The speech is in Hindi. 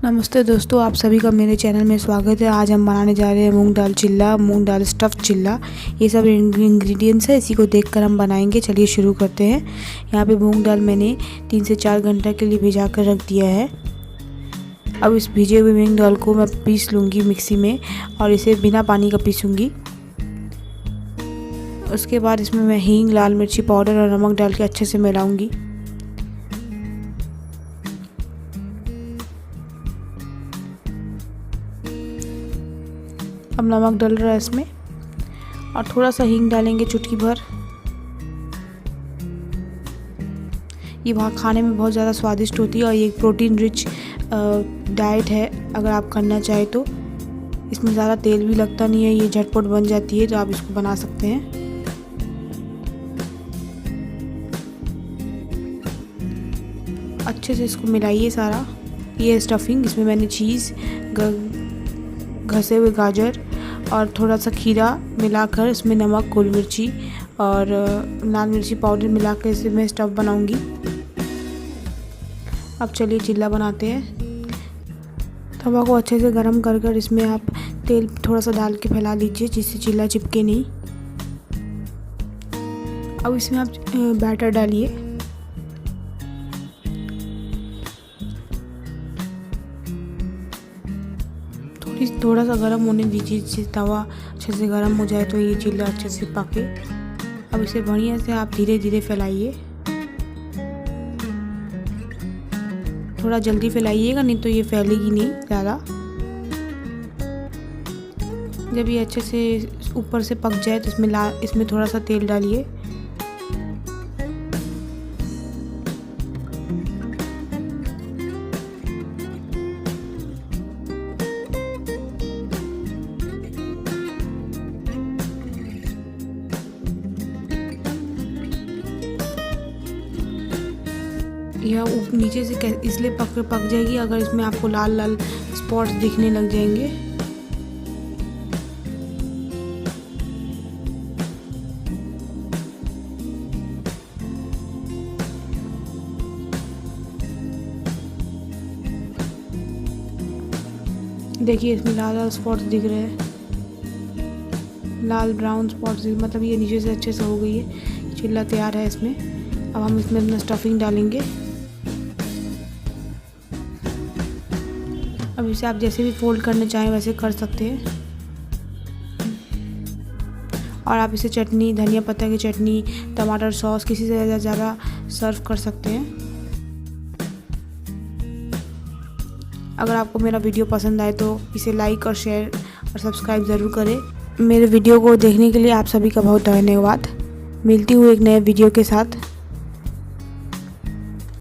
नमस्ते दोस्तों, आप सभी का मेरे चैनल में स्वागत है। आज हम बनाने जा रहे हैं मूंग दाल चिल्ला, मूंग दाल स्टफ़ चिल्ला। ये सब इंग्रेडिएंट्स है, इसी को देखकर हम बनाएंगे। चलिए शुरू करते हैं। यहाँ पे मूंग दाल मैंने 3 से 4 घंटे के लिए भिजा कर रख दिया है। अब इस भिजे हुए मूंग दाल को मैं पीस लूँगी मिक्सी में और इसे बिना पानी का पीसूँगी। उसके बाद इसमें मैं हींग, लाल मिर्ची पाउडर और नमक डाल के अच्छे से मिलाऊँगी। अब नमक डल रहा है इसमें और थोड़ा सा हींग डालेंगे, चुटकी भर। ये वहाँ खाने में बहुत ज़्यादा स्वादिष्ट होती है और ये एक प्रोटीन रिच डाइट है। अगर आप करना चाहें तो इसमें ज़्यादा तेल भी लगता नहीं है, ये झटपट बन जाती है, तो आप इसको बना सकते हैं। अच्छे से इसको मिलाइए सारा। ये स्टफिंग, इसमें मैंने चीज़, घसे हुए गाजर और थोड़ा सा खीरा मिलाकर इसमें नमक, गोल मिर्ची और लाल मिर्ची पाउडर मिलाकर इसे मैं स्टफ़ बनाऊंगी। अब चलिए चिल्ला बनाते हैं। तवा को अच्छे से गरम कर कर इसमें आप तेल थोड़ा सा डाल के फैला लीजिए, जिससे चिल्ला चिपके नहीं। अब इसमें आप बैटर डालिए। थोड़ा सा गर्म होने दीजिए, जिससे तवा अच्छे से गर्म हो जाए तो ये चिल्ला अच्छे से पके। अब इसे बढ़िया से आप धीरे धीरे फैलाइए। थोड़ा जल्दी फैलाइएगा, नहीं तो ये फैलेगी नहीं ज़्यादा। जब ये अच्छे से ऊपर से पक जाए तो इसमें थोड़ा सा तेल डालिए। यह नीचे से इसलिए पक जाएगी अगर इसमें आपको लाल लाल स्पॉट्स दिखने लग जाएंगे। देखिए इसमें लाल लाल स्पॉट्स दिख रहे हैं, लाल ब्राउन स्पॉट्स, मतलब ये नीचे से अच्छे से हो गई है। चिल्ला तैयार है इसमें। अब हम इसमें अपना स्टफिंग डालेंगे। अब इसे आप जैसे भी फोल्ड करना चाहें वैसे कर सकते हैं। और आप इसे चटनी, धनिया पत्ता की चटनी, टमाटर सॉस, किसी से ज़्यादा सर्व कर सकते हैं। अगर आपको मेरा वीडियो पसंद आए तो इसे लाइक और शेयर और सब्सक्राइब ज़रूर करें। मेरे वीडियो को देखने के लिए आप सभी का बहुत धन्यवाद। मिलती हूँ एक नए वीडियो के साथ।